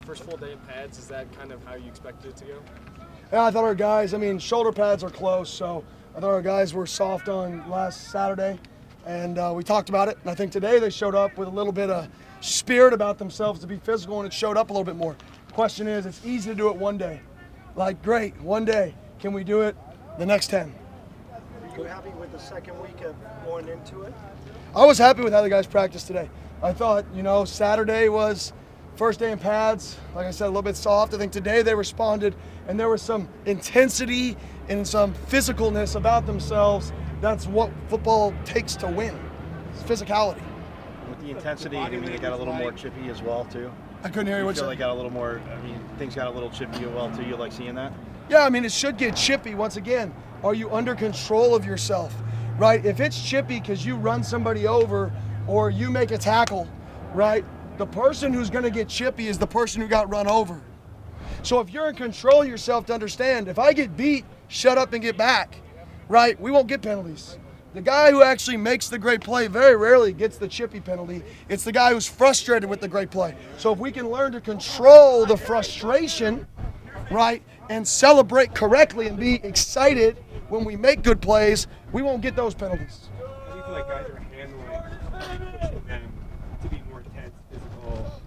first full day in pads, is that kind of how you expected it to go? Yeah, I thought our guys, shoulder pads are close, so I thought our guys were soft on last Saturday, and we talked about it. And I think today they showed up with a little bit of spirit about themselves to be physical, and it showed up a little bit more. Question is, it's easy to do it one day. Like, great, one day. Can we do it the next 10? Are you happy with the second week of going into it? I was happy with how the guys practiced today. I thought, Saturday was first day in pads. Like I said, a little bit soft. I think today they responded, and there was some intensity and some physicalness about themselves. That's what football takes to win. It's physicality. With the intensity, they got a little more chippy as well, too. I couldn't hear you. What you feel like got a little more, things got a little chippy as well, too. You like seeing that? Yeah, it should get chippy. Once again, are you under control of yourself, right? If it's chippy because you run somebody over or you make a tackle, right? The person who's going to get chippy is the person who got run over. So if you're in control of yourself to understand, if I get beat, shut up and get back, right? We won't get penalties. The guy who actually makes the great play very rarely gets the chippy penalty. It's the guy who's frustrated with the great play. So if we can learn to control the frustration, right, and celebrate correctly and be excited when we make good plays, we won't get those penalties. How do you feel like guys are handling pushing them to be more intense, physical,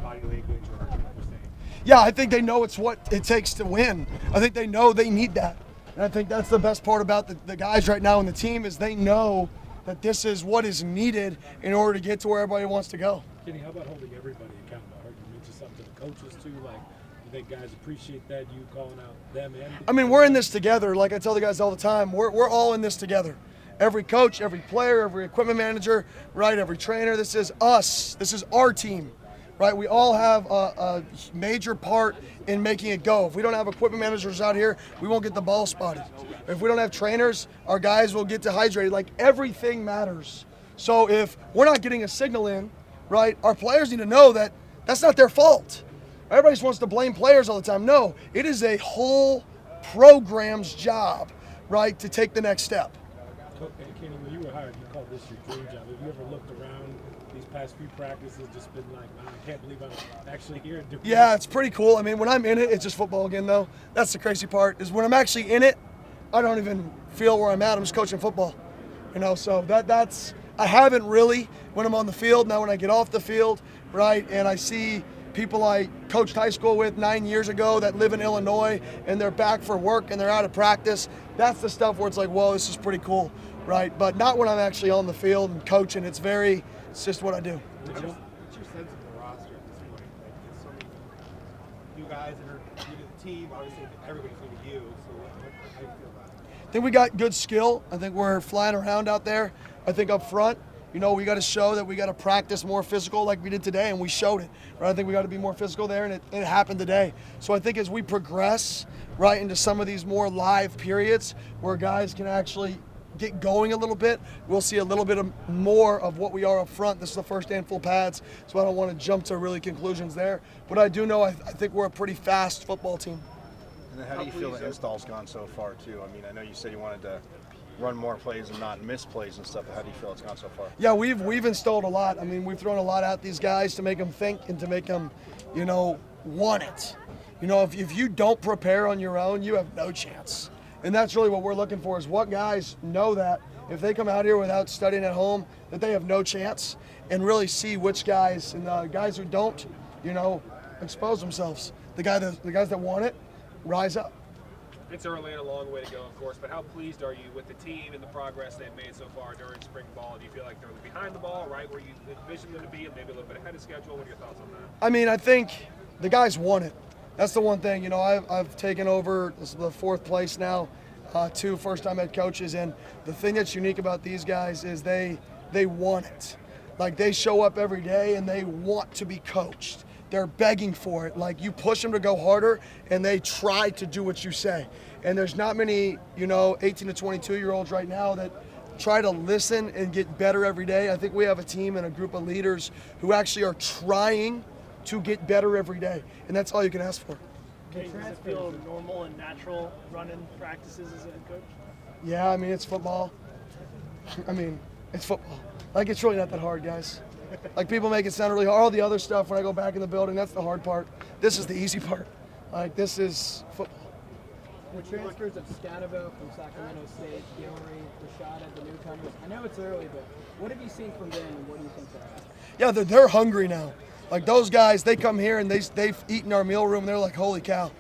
body language, or what you're saying? Yeah, I think they know it's what it takes to win. I think they know they need that. And I think that's the best part about the guys right now in the team is they know that this is what is needed in order to get to where everybody wants to go. Kenny, how about holding everybody accountable? I heard you mention something to the coaches too. Like, you think guys appreciate that, you calling out them and we're in this together. Like I tell the guys all the time, we're all in this together. Every coach, every player, every equipment manager, right, every trainer, this is us. This is our team. Right, we all have a major part in making it go. If we don't have equipment managers out here, we won't get the ball spotted. If we don't have trainers, our guys will get dehydrated. Like, everything matters. So if we're not getting a signal in, right, our players need to know that that's not their fault. Everybody just wants to blame players all the time. No, it is a whole program's job, right, to take the next step. And Kenny, when you were hired, you called this your dream job. Have you ever looked around these past few practices, just been like, wow, I can't believe I'm actually here doing this? Yeah, it's pretty cool. When I'm in it, it's just football again, though. That's the crazy part, is when I'm actually in it, I don't even feel where I'm at. I'm just coaching football. So that's I haven't really when I'm on the field. Now when I get off the field, right, and I see people I coached high school with 9 years ago that live in Illinois and they're back for work and they're out of practice, that's the stuff where it's like, whoa, this is pretty cool, right? But not when I'm actually on the field and coaching. It's just what I do. What's your sense of the roster at this point? Like, there's so many new guys that are new to the team. Obviously, everybody's new to you. So how do you feel about it? I think we got good skill. I think we're flying around out there. I think up front, we got to show that we got to practice more physical like we did today, and we showed it. Right? I think we got to be more physical there, and it happened today. So I think as we progress right into some of these more live periods where guys can actually get going a little bit, we'll see a little bit more of what we are up front. This is the first day in full pads, so I don't want to jump to really conclusions there. But I do know I think we're a pretty fast football team. And then how do you feel the install's gone so far, too? I know you said you wanted to run more plays and not miss plays and stuff, but how do you feel it's gone so far? Yeah, we've installed a lot. We've thrown a lot at these guys to make them think and to make them, want it. If you don't prepare on your own, you have no chance. And that's really what we're looking for, is what guys know that if they come out here without studying at home, that they have no chance, and really see which guys, and the guys who don't, expose themselves. The guys that want it, rise up. It's early and a long way to go, of course, but how pleased are you with the team and the progress they've made so far during spring ball? Do you feel like they're behind the ball, right where you envisioned them to be, and maybe a little bit ahead of schedule? What are your thoughts on that? I think the guys want it. That's the one thing. I've taken over, this is the fourth place now, 2 first-time head coaches, and the thing that's unique about these guys is they want it. Like, they show up every day and they want to be coached. They're begging for it. Like, you push them to go harder, and they try to do what you say. And there's not many, 18 to 22-year-olds right now that try to listen and get better every day. I think we have a team and a group of leaders who actually are trying to get better every day, and that's all you can ask for. Does it feel normal and natural running practices as a head coach? Yeah, it's football. It's football. Like, it's really not that hard, guys. Like people make it sound really hard. All the other stuff when I go back in the building, that's the hard part. This is the easy part. Like this is football. The transfers of Scannaville from Sacramento State, Gilroy, Rashada, the newcomers. I know it's early, but what have you seen from them, and what do you think they're at? Yeah, they're hungry now. Like those guys, they come here and they've eaten our meal room. They're like, holy cow,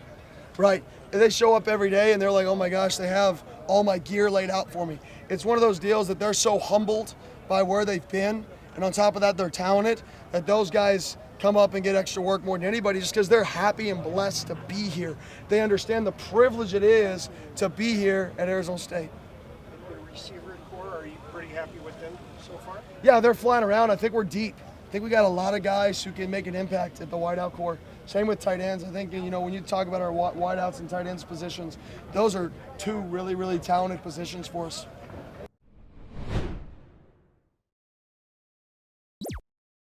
right? And they show up every day and they're like, oh my gosh, they have all my gear laid out for me. It's one of those deals that they're so humbled by where they've been, and on top of that, they're talented, that those guys come up and get extra work more than anybody just because they're happy and blessed to be here. They understand the privilege it is to be here at Arizona State. The receiver core, are you pretty happy with them so far? Yeah, they're flying around. I think we're deep. I think we got a lot of guys who can make an impact at the wideout core. Same with tight ends. I think, you know, when you talk about our wideouts and tight ends positions, those are two really, really talented positions for us.